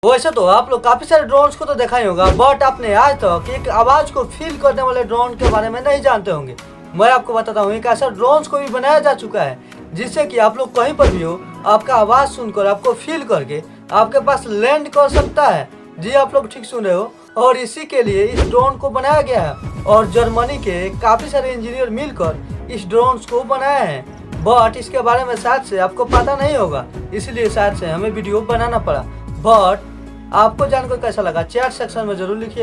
वैसे तो आप लोग काफी सारे ड्रोन्स को तो देखा ही होगा, बट आपने आज तक एक आवाज को फील करने वाले ड्रोन के बारे में नहीं जानते होंगे। मैं आपको बताता हूँ, एक ऐसा ड्रोन्स को भी बनाया जा चुका है जिससे कि आप लोग कहीं पर भी हो, आपका आवाज सुनकर आपको फील करके आपके पास लैंड कर सकता है। जी आप लोग ठीक सुन रहे हो, और इसी के लिए इस ड्रोन को बनाया गया है और जर्मनी के काफी सारे इंजीनियर मिलकर इस ड्रोन्स को बनाया है। बट इसके बारे में शायद से आपको पता नहीं होगा, इसलिए शायद से हमें वीडियो बनाना पड़ा। बट आपको जानकर कैसा लगा चैट सेक्शन में जरूर लिखिए।